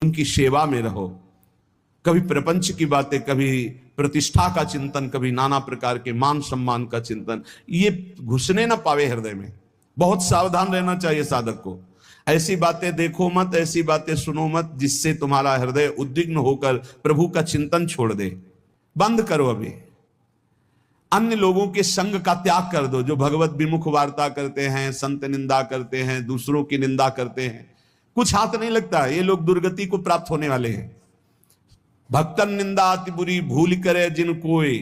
उनकी सेवा में रहो। कभी प्रपंच की बातें, कभी प्रतिष्ठा का चिंतन, कभी नाना प्रकार के मान सम्मान का चिंतन, ये घुसने ना पावे हृदय में। बहुत सावधान रहना चाहिए साधक को। ऐसी बातें देखो मत, ऐसी बातें सुनो मत जिससे तुम्हारा हृदय उद्विग्न होकर प्रभु का चिंतन छोड़ दे। बंद करो अभी। अन्य लोगों के संग का त्याग कर दो, जो भगवत विमुख वार्ता करते हैं, संत निंदा करते हैं, दूसरों की निंदा करते हैं। कुछ हाथ नहीं लगता, ये लोग दुर्गति को प्राप्त होने वाले हैं। भक्तन निंदा अति बुरी भूल करे जिन कोय,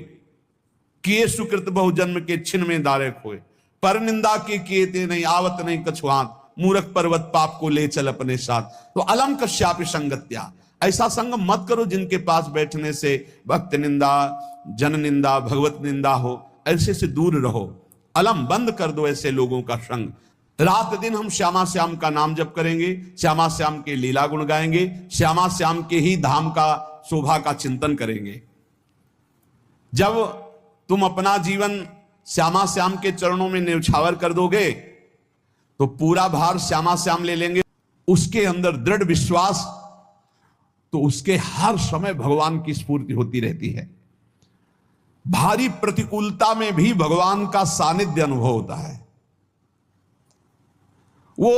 किए सुकृत बहु जन्म के छिन में दारे खोए। पर निंदा के किए ते नहीं, आवत नहीं कछुआत, मूर्ख पर्वत पाप को ले चल अपने साथ। तो अलम कश्यापि संगत्या, ऐसा संग मत करो जिनके पास बैठने से भक्त निंदा, जन निंदा, भगवत निंदा हो। ऐसे से दूर रहो। अलम, बंद कर दो ऐसे लोगों का संग। रात दिन हम श्यामा श्याम का नाम जप करेंगे, श्यामा श्याम के लीला गुण गाएंगे, श्यामा श्याम के ही धाम का शोभा का चिंतन करेंगे। जब तुम अपना जीवन श्यामा श्याम के चरणों में न्यौछावर कर दोगे तो पूरा भार श्यामा श्याम ले लेंगे। उसके अंदर दृढ़ विश्वास, तो उसके हर समय भगवान की स्फूर्ति होती रहती है। भारी प्रतिकूलता में भी भगवान का सानिध्य अनुभव होता है। वो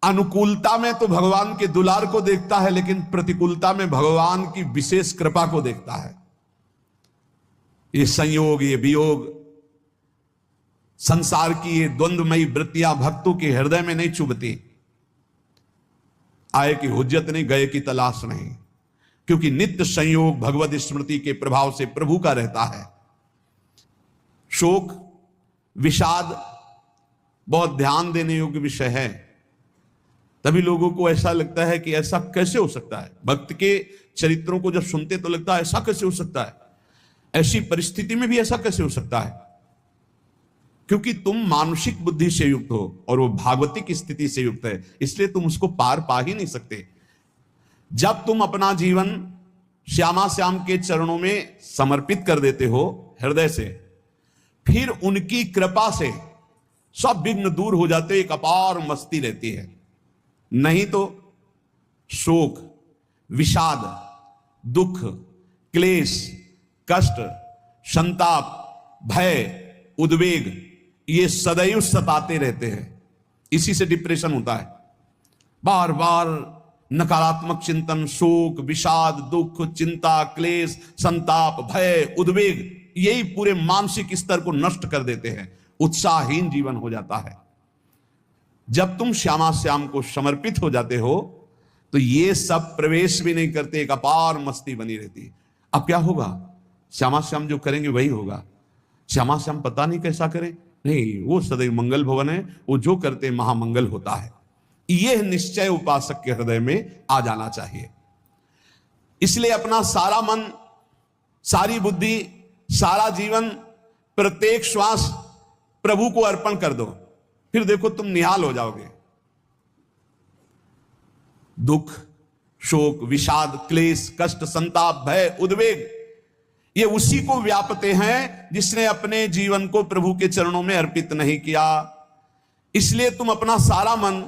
अनुकूलता में तो भगवान के दुलार को देखता है, लेकिन प्रतिकूलता में भगवान की विशेष कृपा को देखता है। ये संयोग, ये वियोग, संसार की ये द्वंद्वमयी वृत्तियां भक्तों के हृदय में नहीं चुभती। आए की हुज्जत नहीं, गए की तलाश नहीं, क्योंकि नित्य संयोग भगवत स्मृति के प्रभाव से प्रभु का रहता है। शोक, विषाद बहुत ध्यान देने योग्य विषय है। तभी लोगों को ऐसा लगता है कि ऐसा कैसे हो सकता है। भक्त के चरित्रों को जब सुनते तो लगता है ऐसा कैसे हो सकता है, ऐसी परिस्थिति में भी ऐसा कैसे हो सकता है। क्योंकि तुम मानसिक बुद्धि से युक्त हो और वो भागवतिक स्थिति से युक्त है, इसलिए तुम उसको पार पा ही नहीं सकते। जब तुम अपना जीवन श्यामा श्याम के चरणों में समर्पित कर देते हो हृदय से, फिर उनकी कृपा से सब विघ्न दूर हो जाते, एक अपार मस्ती रहती है। नहीं तो शोक, विषाद, दुख, क्लेश, कष्ट, संताप, भय, उद्वेग, ये सदैव सताते रहते हैं। इसी से डिप्रेशन होता है। बार बार नकारात्मक चिंतन, शोक, विषाद, दुख, चिंता, क्लेश, संताप, भय, उद्वेग, यही पूरे मानसिक स्तर को नष्ट कर देते हैं। उत्साहहीन जीवन हो जाता है। जब तुम श्यामा श्याम को समर्पित हो जाते हो तो ये सब प्रवेश भी नहीं करते, एक अपार मस्ती बनी रहती है। अब क्या होगा? श्यामा श्याम जो करेंगे वही होगा। श्यामा श्याम पता नहीं कैसा करें, नहीं, वो सदैव मंगल भवन है, वो जो करते महामंगल होता है। यह निश्चय उपासक के हृदय में आ जाना चाहिए। इसलिए अपना सारा मन, सारी बुद्धि, सारा जीवन, प्रत्येक श्वास प्रभु को अर्पण कर दो। फिर देखो तुम निहाल हो जाओगे। दुख, शोक, विषाद, क्लेश, कष्ट, संताप, भय, उद्वेग, ये उसी को व्यापते हैं जिसने अपने जीवन को प्रभु के चरणों में अर्पित नहीं किया। इसलिए तुम अपना सारा मन,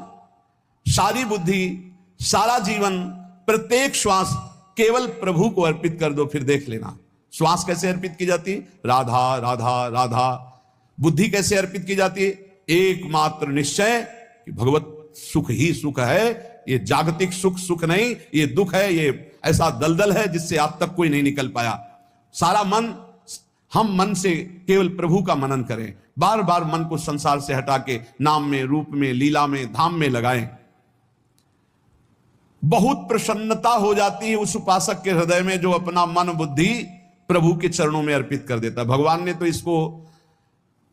सारी बुद्धि, सारा जीवन, प्रत्येक श्वास केवल प्रभु को अर्पित कर दो। फिर देख लेना श्वास कैसे अर्पित की जाती है, राधा राधा राधा। बुद्धि कैसे अर्पित की जाती है, एकमात्र निश्चय कि भगवत सुख ही सुख है। ये जागतिक सुख सुख नहीं, ये दुख है, ये ऐसा दलदल है जिससे आप तक कोई नहीं निकल पाया। सारा मन, हम मन से केवल प्रभु का मनन करें। बार बार मन को संसार से हटा के नाम में, रूप में, लीला में, धाम में लगाएं। बहुत प्रसन्नता हो जाती है उस उपासक के हृदय में जो अपना मन बुद्धि प्रभु के चरणों में अर्पित कर देता है। भगवान ने तो इसको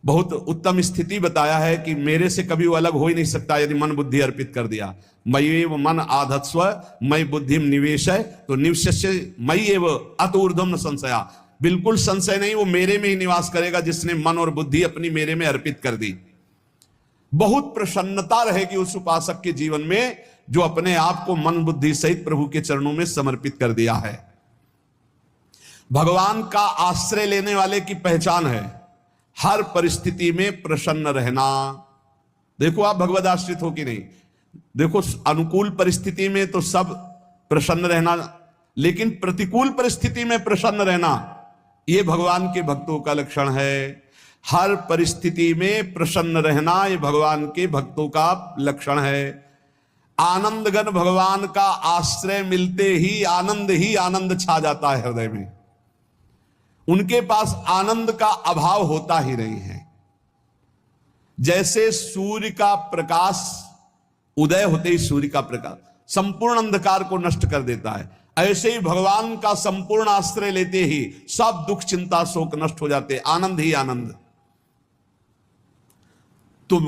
बहुत उत्तम स्थिति बताया है कि मेरे से कभी वो अलग हो ही नहीं सकता यदि मन बुद्धि अर्पित कर दिया। मयि एव मन आधत्स्व मयि बुद्धिम निवेशय, तो निवश्य मयि एव अत ऊर्ध्वम न संशया। बिल्कुल संशय नहीं, वो मेरे में ही निवास करेगा जिसने मन और बुद्धि अपनी मेरे में अर्पित कर दी। बहुत प्रसन्नता रहेगी उस उपासक के जीवन में जो अपने आप को मन बुद्धि सहित प्रभु के चरणों में समर्पित कर दिया है। भगवान का आश्रय लेने वाले की पहचान है हर परिस्थिति में प्रसन्न रहना। देखो आप भगवद आश्रित हो कि नहीं। देखो अनुकूल परिस्थिति में तो सब प्रसन्न रहना, लेकिन प्रतिकूल परिस्थिति में प्रसन्न रहना यह भगवान के भक्तों का लक्षण है। हर परिस्थिति में प्रसन्न रहना यह भगवान के भक्तों का लक्षण है। आनंदगन भगवान का आश्रय मिलते ही आनंद छा जाता है हृदय में। उनके पास आनंद का अभाव होता ही नहीं है। जैसे सूर्य का प्रकाश उदय होते ही सूर्य का प्रकाश संपूर्ण अंधकार को नष्ट कर देता है, ऐसे ही भगवान का संपूर्ण आश्रय लेते ही सब दुख चिंता शोक नष्ट हो जाते, आनंद ही आनंद। तुम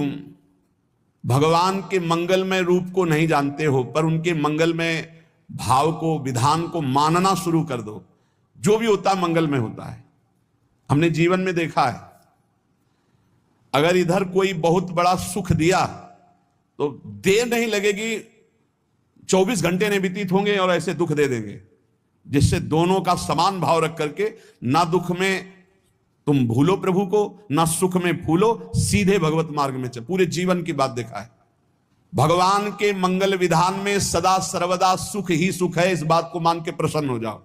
भगवान के मंगलमय रूप को नहीं जानते हो, पर उनके मंगलमय भाव को, विधान को मानना शुरू कर दो। जो भी होता है मंगलमय होता है। हमने जीवन में देखा है, अगर इधर कोई बहुत बड़ा सुख दिया तो देर नहीं लगेगी, 24 घंटे नहीं व्यतीत होंगे और ऐसे दुख दे देंगे, जिससे दोनों का समान भाव रख करके ना दुख में तुम भूलो प्रभु को, ना सुख में फूलो, सीधे भगवत मार्ग में चल। पूरे जीवन की बात देखा है। भगवान के मंगल विधान में सदा सर्वदा सुख ही सुख है, इस बात को मान के प्रसन्न हो जाओ।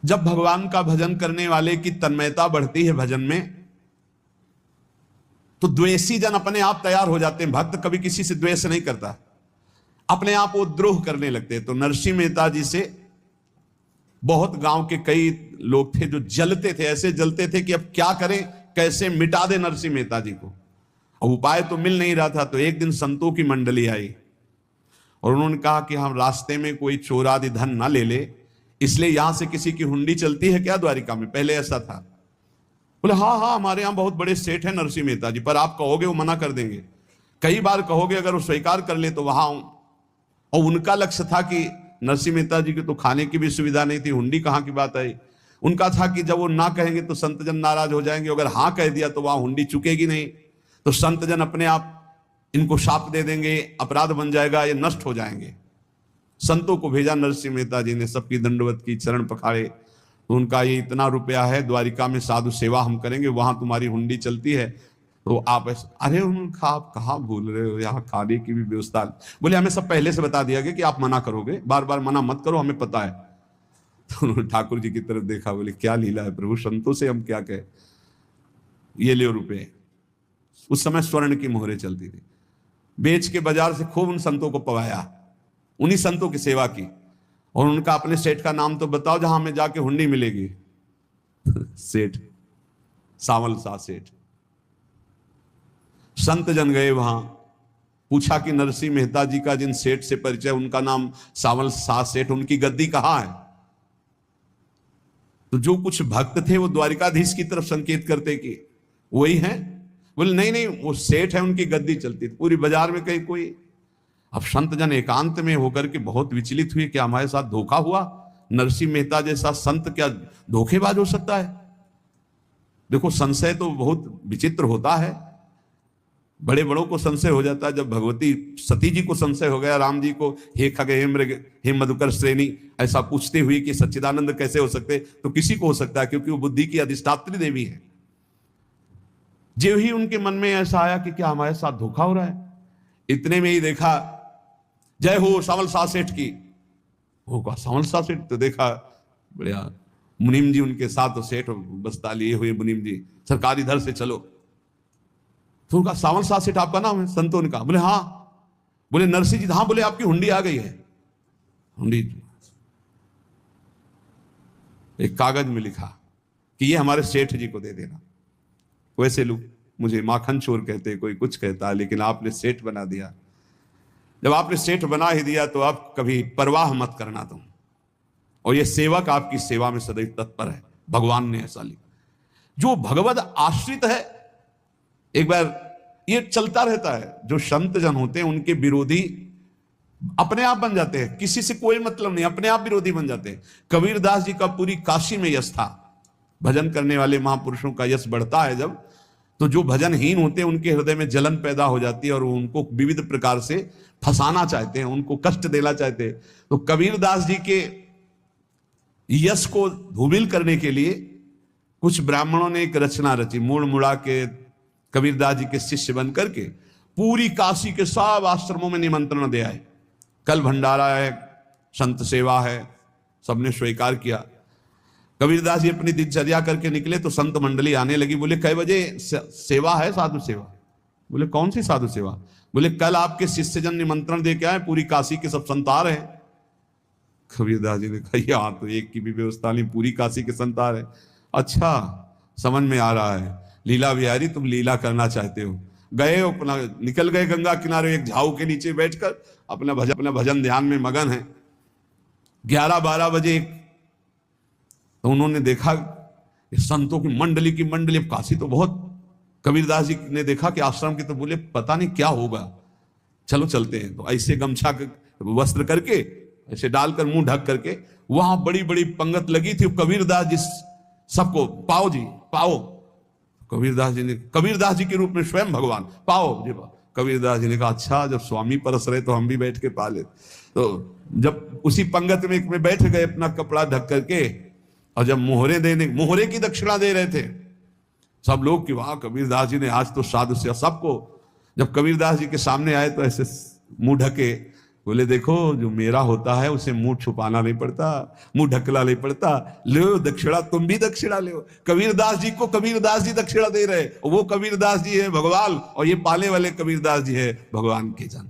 जब भगवान का भजन करने वाले की तन्मयता बढ़ती है भजन में, तो द्वेषी जन अपने आप तैयार हो जाते हैं। भक्त कभी किसी से द्वेष नहीं करता, अपने आप वो द्रोह करने लगते हैं। तो नरसिंह मेहता जी से बहुत गांव के कई लोग थे जो जलते थे, ऐसे जलते थे कि अब क्या करें, कैसे मिटा दे नरसिंह मेहता जी को। अब उपाय तो मिल नहीं रहा था। तो एक दिन संतों की मंडली आई और उन्होंने कहा कि हम रास्ते में कोई चोर आदि धन ना ले ले, इसलिए यहां से किसी की हुंडी चलती है क्या द्वारिका में? पहले ऐसा था। बोले हाँ, हमारे यहां बहुत बड़े सेठ हैं नरसिंह मेहता जी, पर आप कहोगे वो मना कर देंगे। कई बार कहोगे, अगर वो स्वीकार कर ले तो वहां। और उनका लक्ष्य था कि नरसिंह मेहता जी की तो खाने की भी सुविधा नहीं थी, हुंडी कहां की बात आई। उनका था कि जब वो ना कहेंगे तो संतजन नाराज हो जाएंगे, अगर हाँ कह दिया तो वहां हुंडी चुकेगी नहीं, तो संतजन अपने आप इनको शाप दे देंगे, अपराध बन जाएगा, ये नष्ट हो जाएंगे। संतों को भेजा नरसिंह मेहता जी ने, सबकी दंडवत की, चरण पखाड़े। तो उनका ये इतना रुपया है, द्वारिका में साधु सेवा हम करेंगे, वहां तुम्हारी हुंडी चलती है, तो आप अरे उनका आप कहाँ भूल रहे हो, यहाँ खाने की भी व्यवस्था। बोले हमें सब पहले से बता दिया गया कि आप मना करोगे, बार बार मना मत करो, हमें पता है। तो उन्होंने ठाकुर जी की तरफ देखा, बोले क्या लीला है प्रभु, संतों से हम क्या कहें, ये ले रुपये। उस समय स्वर्ण की मोहरें चलती थी, बेच के बाजार से खूब उन संतों को पवाया, उन्हीं संतों की सेवा की। और उनका अपने सेठ का नाम तो बताओ जहां हमें जाके हुंडी मिलेगी। सेठ सावल शाह सेठ। संत जन गए वहां, पूछा कि नरसिंह मेहता जी का जिन सेठ से परिचय, उनका नाम सावल शाह सेठ, उनकी गद्दी कहां है? तो जो कुछ भक्त थे वो द्वारिकाधीश की तरफ संकेत करते कि वही है। बोले नहीं, वो सेठ है, उनकी गद्दी चलती थी पूरी बाजार में कहीं कोई। अब संत जन एकांत में होकर के बहुत विचलित हुए, क्या हमारे साथ धोखा हुआ? नरसिंह मेहता जैसा संत क्या धोखेबाज हो सकता है? देखो संशय तो बहुत विचित्र होता है, बड़े बड़ों को संशय हो जाता है। जब भगवती सती जी को संशय हो गया, राम जी को, हे खग हे मृग हे मधुकर श्रेणी, ऐसा पूछते हुए कि सच्चिदानंद कैसे हो सकते, तो किसी को हो सकता है, क्योंकि वो बुद्धि की अधिष्ठात्री देवी है। जो ही उनके मन में ऐसा आया कि क्या हमारे साथ धोखा हो रहा है, इतने में ही देखा जय हो सावल शाह सेठ की। होगा सावल शाह सेठ, तो देखा बढ़िया मुनीम जी उनके साथ, तो सेठ बस्ता लिए हुए मुनीम जी, सरकार इधर से चलो। तो उनका सावल शाह सेठ आपका नाम है? संतों ने कहा। बोले हाँ। बोले नरसिंह जी? हाँ। बोले आपकी हुंडी आ गई है। हुंडी एक कागज में लिखा कि ये हमारे सेठ जी को दे देना। वैसे लोग मुझे माखन चोर कहते, कोई कुछ कहता है, लेकिन आपने सेठ बना दिया। जब आपने सेठ बना ही दिया तो आप कभी परवाह मत करना तुम, और ये सेवक आपकी सेवा में सदैव तत्पर है। भगवान ने ऐसा लिखा। जो भगवद आश्रित है, एक बार ये चलता रहता है, जो संत जन होते हैं उनके विरोधी अपने आप बन जाते हैं, किसी से कोई मतलब नहीं, अपने आप विरोधी बन जाते हैं। कबीरदास जी का पूरी काशी में यश था। भजन करने वाले महापुरुषों का यश बढ़ता है जब, तो जो भजनहीन होते हैं उनके हृदय में जलन पैदा हो जाती है और उनको विविध प्रकार से फंसाना चाहते हैं, उनको कष्ट देना चाहते हैं। तो कबीरदास जी के यश को धूमिल करने के लिए कुछ ब्राह्मणों ने एक रचना रची, मुड़ मुड़ा के कबीरदास जी के शिष्य बन करके पूरी काशी के सब आश्रमों में निमंत्रण दे आए। कल भंडारा है, संत सेवा है, सबने स्वीकार किया। कबीरदास जी अपनी दिनचर्या करके निकले तो संत मंडली आने लगी। बोले कै बजे सेवा है? साधु सेवा। बोले कौन सी साधु सेवा? बोले कल आपके शिष्यजन निमंत्रण दे के आए, पूरी काशी के सब संत आ रहे हैं। कबीरदास जी ने कहा यहाँ तो एक की भी व्यवस्था नहीं, पूरी काशी के संत आ रहे। अच्छा, समझ में आ रहा है, लीला बिहारी तुम लीला करना चाहते हो। गए अपना निकल गए गंगा किनारे, एक झाऊ के नीचे बैठकर अपना भजन ध्यान में मगन है। 11-12 बजे तो उन्होंने देखा संतों की मंडली अब काशी तो बहुत। कबीरदास जी ने देखा कि आश्रम की, तो बोले पता नहीं क्या होगा, चलो चलते हैं। तो ऐसे गमछा वस्त्र करके ऐसे डालकर मुंह ढक करके वहां बड़ी बड़ी पंगत लगी थी। कबीरदास जी सबको पाओ जी पाओ। कबीरदास जी के रूप में स्वयं भगवान पाओ जी पाओ। कबीरदास जी ने कहा अच्छा, जब स्वामी परस रहे तो हम भी बैठ के पा ले। तो जब उसी पंगत में बैठ गए अपना कपड़ा ढक करके, और जब मोहरे की दक्षिणा दे रहे थे सब लोग कि वाह कबीरदास जी ने आज तो साधु से सबको। जब कबीरदास जी के सामने आए तो ऐसे मुंह ढके, बोले देखो जो मेरा होता है उसे मुंह छुपाना नहीं पड़ता, मुंह ढकला नहीं पड़ता। लो दक्षिणा, तुम भी दक्षिणा लो। कबीरदास जी को कबीरदास जी दक्षिणा दे रहे, वो कबीरदास जी है भगवान, और ये पाले वाले कबीरदास जी है भगवान के जन।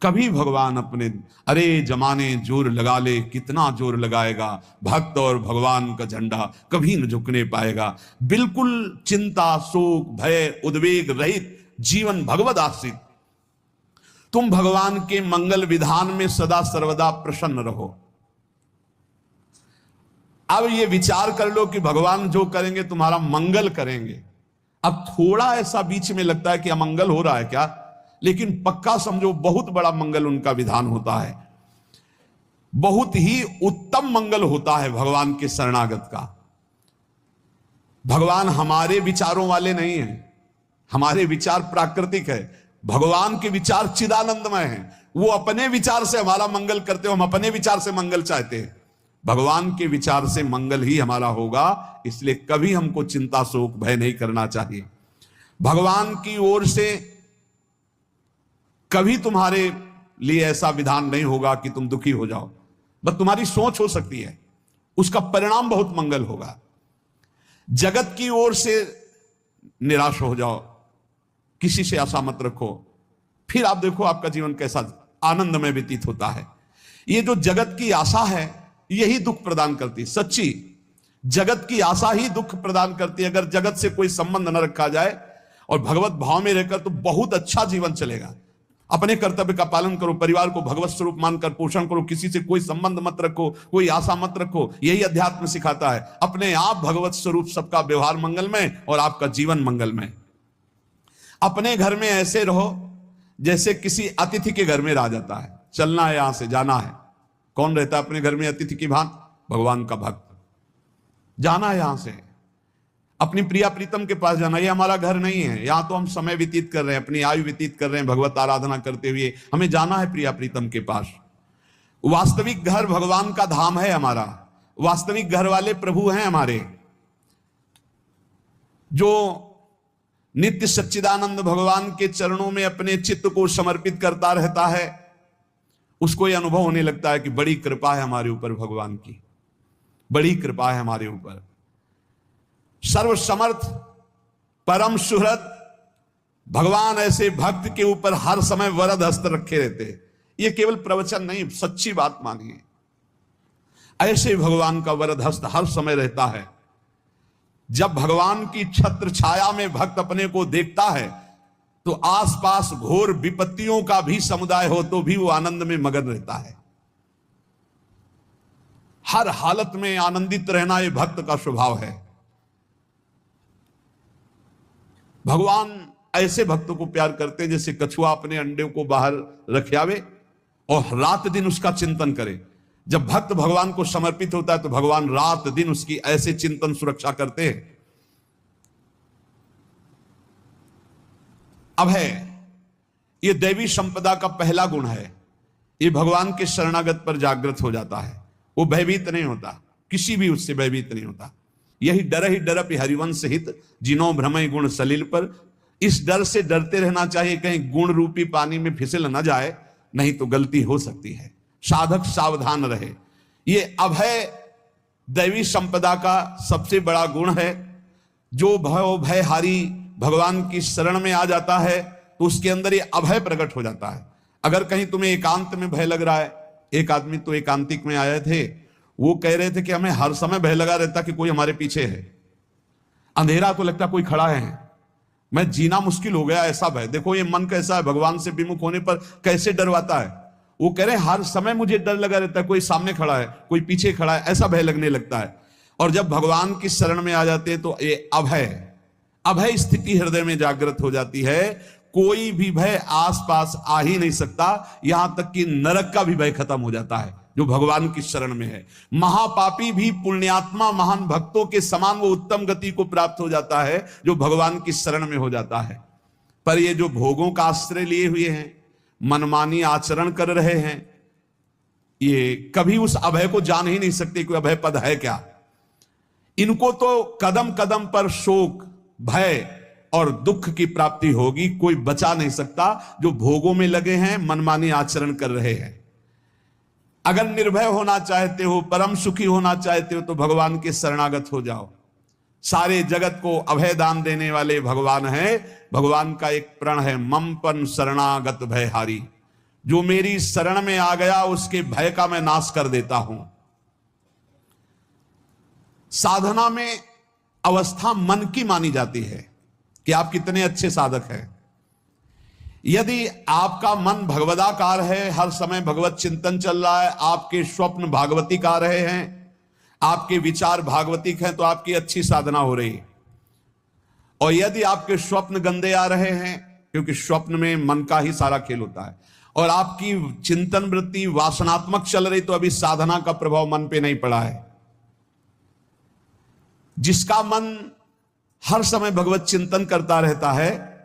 कभी भगवान अपने, अरे जमाने जोर लगा ले, कितना जोर लगाएगा, भक्त और भगवान का झंडा कभी न झुकने पाएगा। बिल्कुल चिंता, शोक, भय, उद्वेग रहित जीवन भगवद आश्रित। तुम भगवान के मंगल विधान में सदा सर्वदा प्रसन्न रहो। अब ये विचार कर लो कि भगवान जो करेंगे तुम्हारा मंगल करेंगे। अब थोड़ा ऐसा बीच में लगता है कि अमंगल हो रहा है क्या, लेकिन पक्का समझो बहुत बड़ा मंगल उनका विधान होता है। बहुत ही उत्तम मंगल होता है भगवान के शरणागत का। भगवान हमारे विचारों वाले नहीं हैं, हमारे विचार प्राकृतिक है, भगवान के विचार चिदानंदमय हैं। वो अपने विचार से हमारा मंगल करते हो, हम अपने विचार से मंगल चाहते हैं। भगवान के विचार से मंगल ही हमारा होगा, इसलिए कभी हमको चिंता शोक भय नहीं करना चाहिए। भगवान की ओर से कभी तुम्हारे लिए ऐसा विधान नहीं होगा कि तुम दुखी हो जाओ, बस तुम्हारी सोच हो सकती है, उसका परिणाम बहुत मंगल होगा। जगत की ओर से निराश हो जाओ, किसी से आशा मत रखो, फिर आप देखो आपका जीवन कैसा आनंद में व्यतीत होता है। ये जो जगत की आशा है यही दुख प्रदान करती है। सच्ची जगत की आशा ही दुख प्रदान करती है। अगर जगत से कोई संबंध न रखा जाए और भगवत भाव में रहकर तो बहुत अच्छा जीवन चलेगा। अपने कर्तव्य का पालन करो, परिवार को भगवत स्वरूप मानकर पोषण करो, किसी से कोई संबंध मत रखो, कोई आशा मत रखो। यही अध्यात्म सिखाता है। अपने आप भगवत स्वरूप, सबका व्यवहार मंगलमय और आपका जीवन मंगलमय। अपने घर में ऐसे रहो जैसे किसी अतिथि के घर में रह जाता है। चलना है, यहां से जाना है। कौन रहता है अपने घर में अतिथि की भांति? भगवान का भक्त। जाना है यहां से, अपनी प्रिया प्रीतम के पास जाना। ये हमारा घर नहीं है, यहां तो हम समय व्यतीत कर रहे हैं, अपनी आयु व्यतीत कर रहे हैं भगवत आराधना करते हुए। हमें जाना है प्रिया प्रीतम के पास। वास्तविक घर भगवान का धाम है हमारा, वास्तविक घर वाले प्रभु हैं हमारे। जो नित्य सच्चिदानंद भगवान के चरणों में अपने चित्त को समर्पित करता रहता है, उसको यह अनुभव होने लगता है कि बड़ी कृपा है हमारे ऊपर, भगवान की बड़ी कृपा है हमारे ऊपर। सर्वसमर्थ परम सुहृद भगवान ऐसे भक्त के ऊपर हर समय वरद हस्त रखे रहते हैं। ये केवल प्रवचन नहीं, सच्ची बात मानिए। ऐसे भगवान का वरद हस्त हर समय रहता है। जब भगवान की छत्र छाया में भक्त अपने को देखता है तो आसपास घोर विपत्तियों का भी समुदाय हो तो भी वो आनंद में मगन रहता है। हर हालत में आनंदित रहना ये भक्त का स्वभाव है। भगवान ऐसे भक्तों को प्यार करते हैं जैसे कछुआ अपने अंडे को बाहर रखियावे और रात दिन उसका चिंतन करे। जब भक्त भगवान को समर्पित होता है तो भगवान रात दिन उसकी ऐसे चिंतन सुरक्षा करते हैं। अब है ये दैवी संपदा का पहला गुण है, ये भगवान के शरणागत पर जागृत हो जाता है। वो भयभीत नहीं होता, किसी भी उससे भयभीत नहीं होता। यही डर ही डरप हरिवंश हित जिनो भ्रमय गुण सलील पर, इस डर से डरते रहना चाहिए कहीं गुण रूपी पानी में फिसल न जाए, नहीं तो गलती हो सकती है। साधक सावधान रहे। ये अभय दैवी संपदा का सबसे बड़ा गुण है। जो भयहारी भगवान की शरण में आ जाता है तो उसके अंदर ये अभय प्रकट हो जाता है। अगर कहीं तुम्हें एकांत में भय लग रहा है, एक आदमी तो एकांतिक में आए थे, वो कह रहे थे कि हमें हर समय भय लगा रहता कि कोई हमारे पीछे है, अंधेरा तो लगता कोई खड़ा है, मैं जीना मुश्किल हो गया, ऐसा भय। देखो ये मन कैसा है, भगवान से विमुख होने पर कैसे डरवाता है। वो कह रहे हर समय मुझे डर लगा रहता है, कोई सामने खड़ा है, कोई पीछे खड़ा है, ऐसा भय लगने लगता है। और जब भगवान की शरण में आ जाते हैं तो ये अभय स्थिति हृदय में जागृत हो जाती है। कोई भी भय आसपास आ ही नहीं सकता, यहां तक कि नरक का भी भय खत्म हो जाता है जो भगवान की शरण में है। महापापी भी पुण्यात्मा महान भक्तों के समान वो उत्तम गति को प्राप्त हो जाता है जो भगवान की शरण में हो जाता है। पर ये जो भोगों का आश्रय लिए हुए हैं, मनमानी आचरण कर रहे हैं, ये कभी उस अभय को जान ही नहीं सकते कि अभय पद है क्या। इनको तो कदम कदम पर शोक, भय और दुख की प्राप्ति होगी। कोई बचा नहीं सकता जो भोगों में लगे हैं, मनमानी आचरण कर रहे हैं। अगर निर्भय होना चाहते हो, परम सुखी होना चाहते हो, तो भगवान के शरणागत हो जाओ। सारे जगत को अभय दान देने वाले भगवान है। भगवान का एक प्रण है, ममपन शरणागत भयहारी। जो मेरी शरण में आ गया उसके भय का मैं नाश कर देता हूं। साधना में अवस्था मन की मानी जाती है कि आप कितने अच्छे साधक हैं। यदि आपका मन भगवदाकार है, हर समय भगवत चिंतन चल रहा है, आपके स्वप्न भागवतिक आ रहे हैं, आपके विचार भागवतिक हैं, तो आपकी अच्छी साधना हो रही है। और यदि आपके स्वप्न गंदे आ रहे हैं, क्योंकि स्वप्न में मन का ही सारा खेल होता है, और आपकी चिंतन वृत्ति वासनात्मक चल रही, तो अभी साधना का प्रभाव मन पे नहीं पड़ा है। जिसका मन हर समय भगवत चिंतन करता रहता है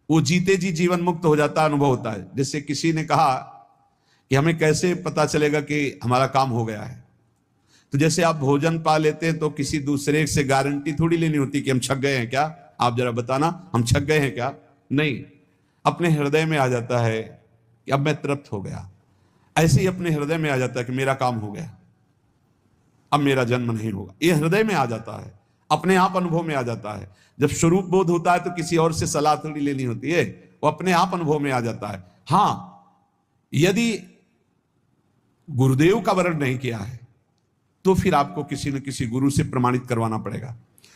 वो जीते जी जीवन मुक्त हो जाता, अनुभव होता है। जैसे किसी ने कहा कि हमें कैसे पता चलेगा कि हमारा काम हो गया है, तो जैसे आप भोजन पा लेते हैं तो किसी दूसरे से गारंटी थोड़ी लेनी होती कि हम छक गए हैं क्या, आप जरा बताना हम छक गए हैं क्या। नहीं, अपने हृदय में आ जाता है कि अब मैं तृप्त हो गया। ऐसे ही अपने हृदय में आ जाता है कि मेरा काम हो गया, अब मेरा जन्म नहीं होगा। ये हृदय में आ जाता है, अपने आप अनुभव में आ जाता है। जब स्वरूप बोध होता है तो किसी और से सलाह थोड़ी लेनी होती है, वो अपने आप अनुभव में आ जाता है। हां, यदि गुरुदेव का वर्ण नहीं किया है तो फिर आपको किसी न किसी गुरु से प्रमाणित करवाना पड़ेगा।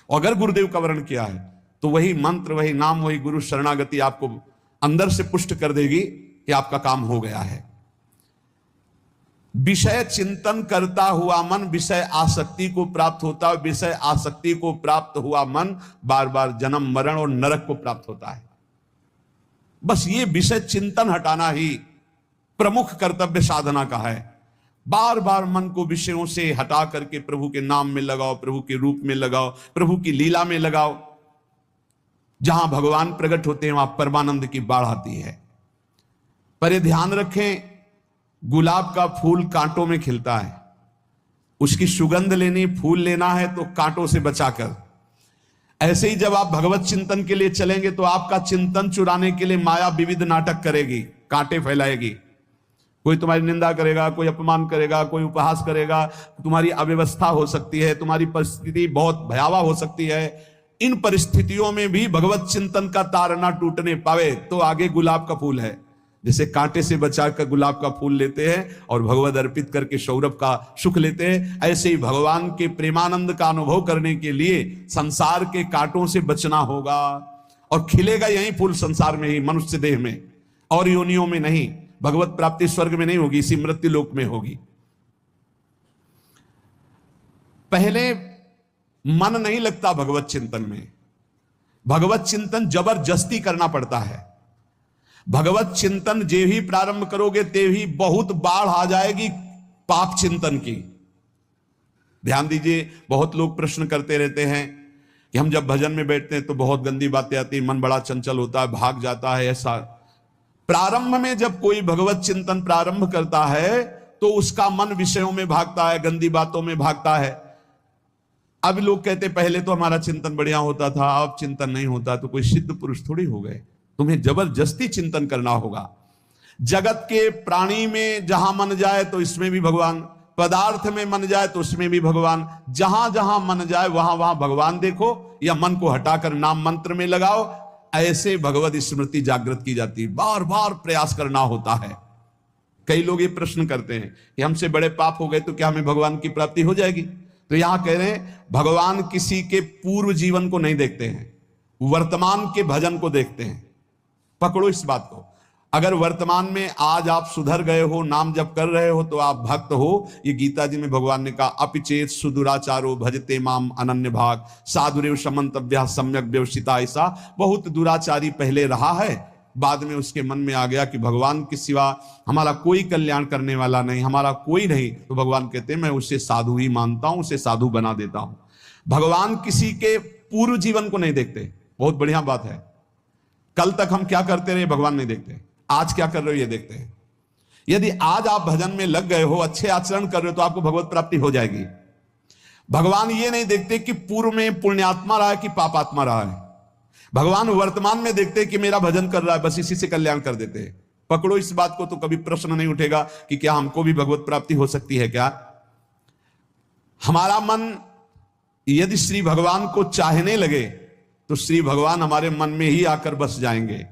और अगर गुरुदेव का वर्ण किया है तो वही मंत्र, वही नाम, वही गुरु शरणागति आपको अंदर से पुष्ट कर देगी कि आपका काम हो गया है। विषय चिंतन करता हुआ मन विषय आसक्ति को प्राप्त होता है। विषय आसक्ति को प्राप्त हुआ मन बार बार जन्म मरण और नरक को प्राप्त होता है। बस ये विषय चिंतन हटाना ही प्रमुख कर्तव्य साधना का है। बार बार मन को विषयों से हटा करके प्रभु के नाम में लगाओ, प्रभु के रूप में लगाओ, प्रभु की लीला में लगाओ। जहां भगवान प्रकट होते हैं वहां परमानंद की बाढ़ आती है। पर ये ध्यान रखें, गुलाब का फूल कांटों में खिलता है, उसकी सुगंध लेनी, फूल लेना है तो कांटों से बचाकर। ऐसे ही जब आप भगवत चिंतन के लिए चलेंगे तो आपका चिंतन चुराने के लिए माया विविध नाटक करेगी, कांटे फैलाएगी। कोई तुम्हारी निंदा करेगा, कोई अपमान करेगा, कोई उपहास करेगा, तुम्हारी अव्यवस्था हो सकती है, तुम्हारी परिस्थिति बहुत भयावह हो सकती है। इन परिस्थितियों में भी भगवत चिंतन का तार ना टूटने पावे तो आगे गुलाब का फूल है। जैसे कांटे से बचाकर गुलाब का फूल लेते हैं और भगवद अर्पित करके सौरभ का सुख लेते हैं, ऐसे ही भगवान के प्रेमानंद का अनुभव करने के लिए संसार के कांटों से बचना होगा। और खिलेगा यही फूल संसार में ही, मनुष्य देह में, और योनियों में नहीं। भगवत प्राप्ति स्वर्ग में नहीं होगी, इसी मृत्यु लोक में होगी। पहले मन नहीं लगता भगवत चिंतन में, भगवत चिंतन जबरदस्ती करना पड़ता है। भगवत चिंतन जे ही प्रारंभ करोगे ते ही बहुत बाढ़ आ जाएगी पाप चिंतन की। ध्यान दीजिए, बहुत लोग प्रश्न करते रहते हैं कि हम जब भजन में बैठते हैं तो बहुत गंदी बातें आती है, मन बड़ा चंचल होता है, भाग जाता है। ऐसा प्रारंभ में जब कोई भगवत चिंतन प्रारंभ करता है तो उसका मन विषयों में भागता है, गंदी बातों में भागता है। अब लोग कहते पहले तो हमारा चिंतन बढ़िया होता था, अब चिंतन नहीं होता। तो कोई सिद्ध पुरुष थोड़ी हो गए, तुम्हें जबरदस्ती चिंतन करना होगा। जगत के प्राणी में जहां मन जाए तो इसमें भी भगवान, पदार्थ में मन जाए तो उसमें भी भगवान, जहां जहां मन जाए वहां वहां भगवान देखो, या मन को हटाकर नाम मंत्र में लगाओ। ऐसे भगवत स्मृति जागृत की जाती है, बार बार प्रयास करना होता है। कई लोग ये प्रश्न करते हैं कि हमसे बड़े पाप हो गए तो क्या हमें भगवान की प्राप्ति हो जाएगी? तो यहां कह रहे हैं भगवान किसी के पूर्व जीवन को नहीं देखते हैं, वर्तमान के भजन को देखते हैं। पकड़ो इस बात को। अगर वर्तमान में आज आप सुधर गए हो, नाम जप कर रहे हो, तो आप भक्त हो। ये गीता जी में भगवान ने कहा, अपिचेत सुदुराचारो भजते माम अनन्य भाग साधुरेव समन्तव्य सम्यक व्यवसिता। ऐसा बहुत दुराचारी पहले रहा है, बाद में उसके मन में आ गया कि भगवान के सिवा हमारा कोई कल्याण करने वाला नहीं, हमारा कोई नहीं। तो भगवान कहते हैं मैं उसे साधु ही मानता हूं, उसे साधु बना देता हूं। भगवान किसी के पूर्व जीवन को नहीं देखते। बहुत बढ़िया बात है। कल तक हम क्या करते रहे भगवान नहीं देखते, आज क्या कर रहे हो ये देखते हैं। यदि आज आप भजन में लग गए हो, अच्छे आचरण कर रहे हो, तो आपको भगवत प्राप्ति हो जाएगी। भगवान ये नहीं देखते कि पूर्व में पुण्यात्मा रहा है कि पापात्मा रहा है। भगवान वर्तमान में देखते कि मेरा भजन कर रहा है, बस इसी से कल्याण कर देते हैं। पकड़ो इस बात को, तो कभी प्रश्न नहीं उठेगा कि क्या हमको भी भगवत प्राप्ति हो सकती है क्या। हमारा मन यदि श्री भगवान को चाहने लगे तो श्री भगवान हमारे मन में ही आकर बस जाएंगे।